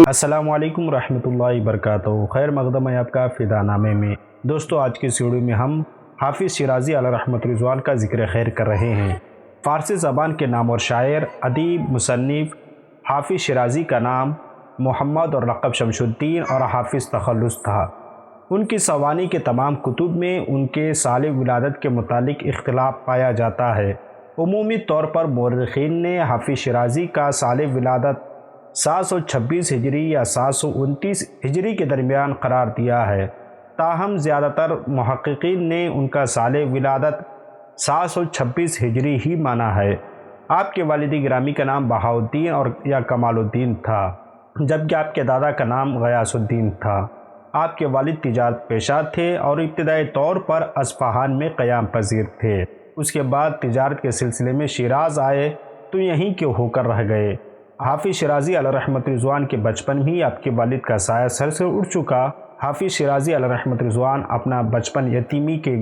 السلام علیکم ورحمۃ اللہ وبرکاتہ۔ خیر مقدم ہے آپ کا فدا نامے میں۔ دوستو آج کی اس ویڈیو میں ہم حافظ شیرازی علیہ رحمۃ رضوان کا ذکر خیر کر رہے ہیں۔ فارسی زبان کے نام اور شاعر، ادیب، مصنف حافظ شیرازی کا نام محمد اور لقب شمس الدین اور حافظ تخلص تھا۔ ان کی سوانی کے تمام کتب میں ان کے سال ولادت کے متعلق اختلاف پایا جاتا ہے۔ عمومی طور پر مورخین نے حافظ شیرازی کا سال ولادت 726 ہجری یا 729 ہجری کے درمیان قرار دیا ہے، تاہم زیادہ تر محققین نے ان کا سال ولادت 726 ہجری ہی مانا ہے۔ آپ کے والد گرامی کا نام بہاؤالدین اور یا کمال الدین تھا، جبکہ آپ کے دادا کا نام غیاث الدین تھا۔ آپ کے والد تجارت پیشہ تھے اور ابتدائی طور پر اصفہان میں قیام پذیر تھے۔ اس کے بعد تجارت کے سلسلے میں شیراز آئے تو یہیں کے ہو کر رہ گئے۔ حافظ شیرازی علیہ رحمۃ رضوان کے بچپن میں ہی آپ کے والد کا سایہ سر سے اڑ چکا۔ حافظ شیرازی علیہ رحمۃ رضوان اپنا بچپن یتیمی کے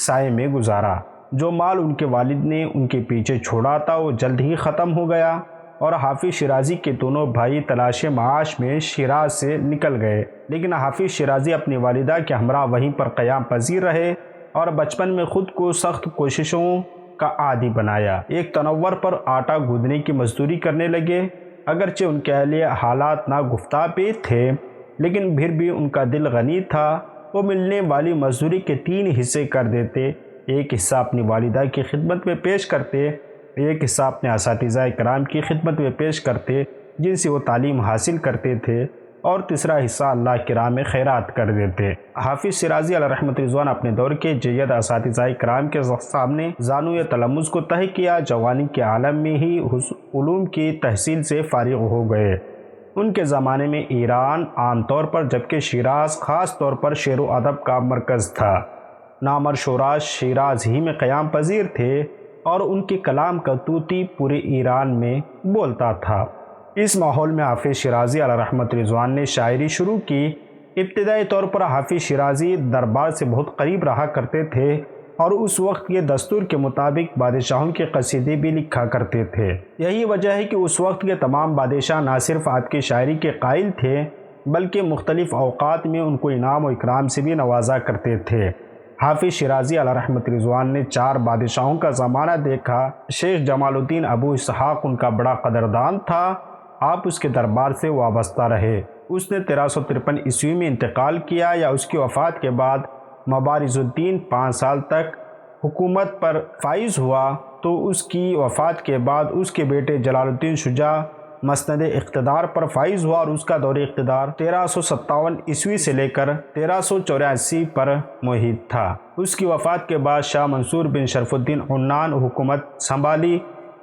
سائے میں گزارا۔ جو مال ان کے والد نے ان کے پیچھے چھوڑا تھا وہ جلد ہی ختم ہو گیا اور حافظ شیرازی کے دونوں بھائی تلاش معاش میں شیراز سے نکل گئے، لیکن حافظ شیرازی اپنی والدہ کے ہمراہ وہیں پر قیام پذیر رہے اور بچپن میں خود کو سخت کوششوں کا عادی بنایا۔ ایک تنور پر آٹا گوندنے کی مزدوری کرنے لگے۔ اگرچہ ان کے لیے حالات ناگفتہ بھی تھے، لیکن پھر بھی ان کا دل غنی تھا۔ وہ ملنے والی مزدوری کے 3 حصے کر دیتے، ایک حصہ اپنی والدہ کی خدمت میں پیش کرتے، ایک حصہ اپنے اساتذہ کرام کی خدمت میں پیش کرتے جن سے وہ تعلیم حاصل کرتے تھے، اور تیسرا حصہ اللہ کی راہ میں خیرات کر دیتے۔ حافظ شیرازی علیہ رحمۃ رضوان اپنے دور کے جید اساتذہ کرام کے سامنے زانوی تلمذ کو طے کیا۔ جوانی کے عالم میں ہی علوم کی تحصیل سے فارغ ہو گئے۔ ان کے زمانے میں ایران عام طور پر جبکہ شیراز خاص طور پر شعر و ادب کا مرکز تھا۔ نامور شعراء شیراز ہی میں قیام پذیر تھے اور ان کے کلام کا طوطی پورے ایران میں بولتا تھا۔ اس ماحول میں حافظ شیرازی علیہ رحمۃ رضوان نے شاعری شروع کی۔ ابتدائی طور پر حافظ شیرازی دربار سے بہت قریب رہا کرتے تھے اور اس وقت کے دستور کے مطابق بادشاہوں کے قصیدے بھی لکھا کرتے تھے۔ یہی وجہ ہے کہ اس وقت کے تمام بادشاہ نہ صرف آپ کی شاعری کے قائل تھے بلکہ مختلف اوقات میں ان کو انعام و اکرام سے بھی نوازا کرتے تھے۔ حافظ شیرازی علیہ رحمۃ رضوان نے 4 بادشاہوں کا زمانہ دیکھا۔ شیخ جمال الدین ابو اسحاق ان کا بڑا قدردان تھا، آپ اس کے دربار سے وابستہ رہے۔ اس نے 1353 عیسوی میں انتقال کیا یا اس کی وفات کے بعد مبارز الدین 5 سال تک حکومت پر فائز ہوا، تو اس کی وفات کے بعد اس کے بیٹے جلال الدین شجاع مسند اقتدار پر فائز ہوا اور اس کا دور اقتدار 1357 عیسوی سے لے کر 1384 پر محیط تھا۔ اس کی وفات کے بعد شاہ منصور بن شرف الدین عنان حکومت سنبھالی۔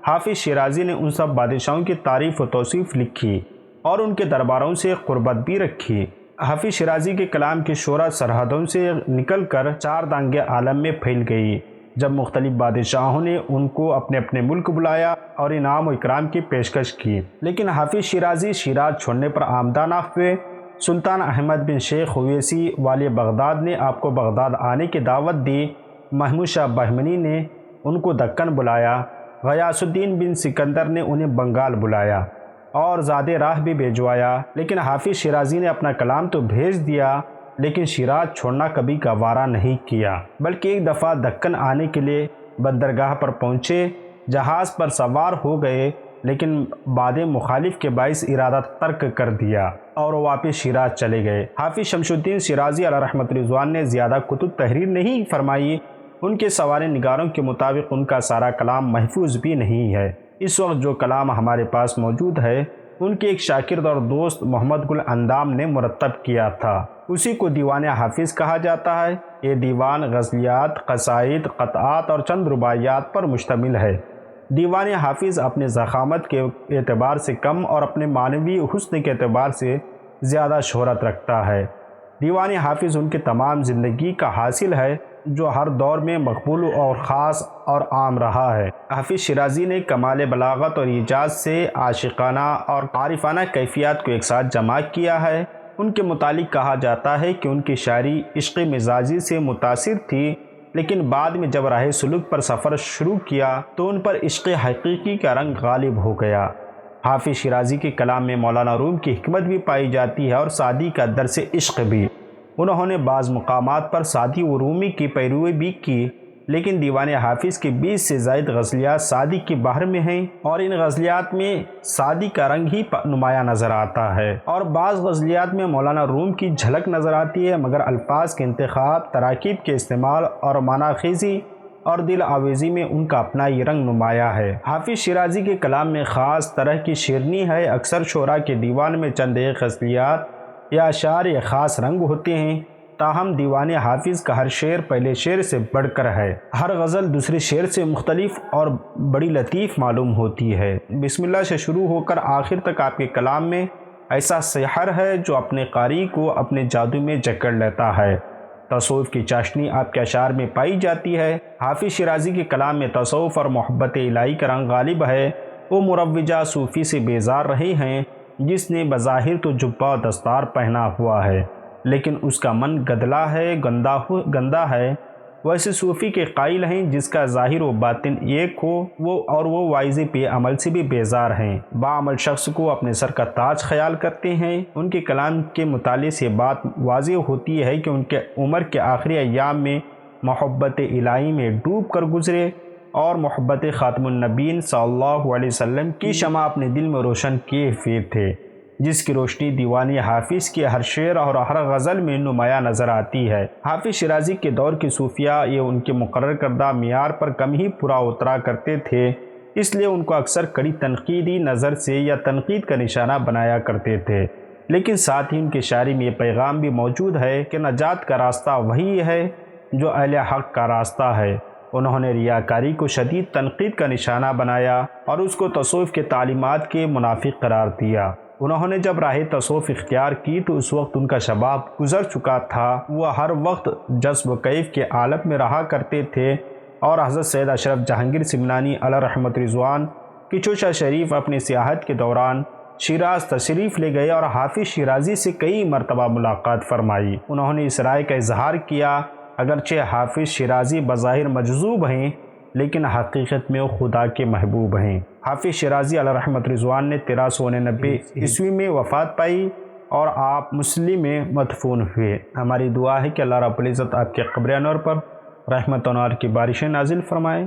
حافظ شیرازی نے ان سب بادشاہوں کی تعریف و توصیف لکھی اور ان کے درباروں سے قربت بھی رکھی۔ حافظ شیرازی کے کلام کی شہرت سرحدوں سے نکل کر 4 دانگے عالم میں پھیل گئی، جب مختلف بادشاہوں نے ان کو اپنے اپنے ملک بلایا اور انعام و اکرام کی پیشکش کی، لیکن حافظ شیرازی شیراز چھوڑنے پر آمدہ نہ ہوئے۔ سلطان احمد بن شیخ اویسی والی بغداد نے آپ کو بغداد آنے کی دعوت دی۔ محمود شاہ بہمنی نے ان کو دکن بلایا۔ غیاث الدین بن سکندر نے انہیں بنگال بلایا اور زاد راہ بھی بھیجوایا، لیکن حافظ شیرازی نے اپنا کلام تو بھیج دیا لیکن شیراز چھوڑنا کبھی گوارا نہیں کیا، بلکہ ایک دفعہ دکن آنے کے لیے بندرگاہ پر پہنچے، جہاز پر سوار ہو گئے لیکن باد مخالف کے باعث ارادہ ترک کر دیا اور واپس شیراز چلے گئے۔ حافظ شمس الدین شیرازی علیہ رحمۃ رضوان نے زیادہ کتب تحریر نہیں فرمائی۔ ان کے سوانح نگاروں کے مطابق ان کا سارا کلام محفوظ بھی نہیں ہے۔ اس وقت جو کلام ہمارے پاس موجود ہے ان کے ایک شاگرد اور دوست محمد گل اندام نے مرتب کیا تھا، اسی کو دیوان حافظ کہا جاتا ہے۔ یہ دیوان غزلیات، قصائد، قطعات اور چند رباعیات پر مشتمل ہے۔ دیوان حافظ اپنے ضخامت کے اعتبار سے کم اور اپنے معنوی حسن کے اعتبار سے زیادہ شہرت رکھتا ہے۔ دیوان حافظ ان کی تمام زندگی کا حاصل ہے جو ہر دور میں مقبول اور خاص اور عام رہا ہے۔ حافظ شیرازی نے کمال بلاغت اور ایجاز سے عاشقانہ اور عارفانہ کیفیات کو ایک ساتھ جمع کیا ہے۔ ان کے متعلق کہا جاتا ہے کہ ان کی شاعری عشق مزاجی سے متاثر تھی۔ لیکن بعد میں جب راہ سلوک پر سفر شروع کیا تو ان پر عشق حقیقی کا رنگ غالب ہو گیا۔ حافظ شیرازی کے کلام میں مولانا روم کی حکمت بھی پائی جاتی ہے اور سعدی کا درس عشق بھی۔ انہوں نے بعض مقامات پر سعدی و رومی کی پیروی بھی کی، لیکن دیوان حافظ کی 20 سے زائد غزلیات سعدی کے بحر میں ہیں، اور ان غزلیات میں سعدی کا رنگ ہی نمایاں نظر آتا ہے، اور بعض غزلیات میں مولانا روم کی جھلک نظر آتی ہے، مگر الفاظ کے انتخاب، تراکیب کے استعمال اور معنی خیزی اور دل آویزی میں ان کا اپنا یہ رنگ نمایاں ہے۔ حافظ شیرازی کے کلام میں خاص طرح کی شیرینی ہے۔ اکثر شعراء کے دیوان میں چند ایک غزلیات یا اشعار یا خاص رنگ ہوتے ہیں، تاہم دیوان حافظ کا ہر شعر پہلے شعر سے بڑھ کر ہے۔ ہر غزل دوسرے شعر سے مختلف اور بڑی لطیف معلوم ہوتی ہے۔ بسم اللہ سے شروع ہو کر آخر تک آپ کے کلام میں ایسا سحر ہے جو اپنے قاری کو اپنے جادو میں جکڑ لیتا ہے۔ تصوف کی چاشنی آپ کے اشعار میں پائی جاتی ہے۔ حافظ شیرازی کے کلام میں تصوف اور محبت الہی کا رنگ غالب ہے۔ وہ مروجہ صوفی سے بیزار رہے ہیں جس نے بظاہر تو جبہ و دستار پہنا ہوا ہے، لیکن اس کا من گدلا ہے، گندا ہے۔ ویسے صوفی کے قائل ہیں جس کا ظاہر و باطن ایک ہو، وہ واعظ پہ عمل سے بھی بیزار ہیں۔ باعمل شخص کو اپنے سر کا تاج خیال کرتے ہیں۔ ان کے کلام کے مطالعے سے بات واضح ہوتی ہے کہ ان کے عمر کے آخری ایام میں محبت الہی میں ڈوب کر گزرے اور محبت خاتم النبیین صلی اللہ علیہ وسلم کی شمع اپنے دل میں روشن کیے ہوئے تھے، جس کی روشنی دیوان حافظ کے ہر شعر اور ہر غزل میں نمایاں نظر آتی ہے۔ حافظ شیرازی کے دور کے صوفیاء یہ ان کے مقرر کردہ معیار پر کم ہی پورا اترا کرتے تھے، اس لیے ان کو اکثر کڑی تنقیدی نظر سے یا تنقید کا نشانہ بنایا کرتے تھے، لیکن ساتھ ہی ان کی شاعری میں یہ پیغام بھی موجود ہے کہ نجات کا راستہ وہی ہے جو اہل حق کا راستہ ہے۔ انہوں نے ریاکاری کو شدید تنقید کا نشانہ بنایا اور اس کو تصوف کے تعلیمات کے منافق قرار دیا۔ انہوں نے جب راہ تصوف اختیار کی تو اس وقت ان کا شباب گزر چکا تھا۔ وہ ہر وقت جذب و کیف کے عالم میں رہا کرتے تھے، اور حضرت سید اشرف جہانگیر سمنانی علیہ رحمت رضوان کی چوشا شریف اپنی سیاحت کے دوران شیراز تشریف لے گئے اور حافظ شیرازی سے کئی مرتبہ ملاقات فرمائی۔ انہوں نے اس رائے کا اظہار کیا اگرچہ حافظ شیرازی بظاہر مجذوب ہیں، لیکن حقیقت میں وہ خدا کے محبوب ہیں۔ حافظ شیرازی علیہ رحمت رضوان نے 1390 عیسوی میں وفات پائی اور آپ مسلم میں مدفون ہوئے۔ ہماری دعا ہے کہ اللہ رب العزت آپ کے قبر انور پر رحمت و انوار کی بارشیں نازل فرمائے۔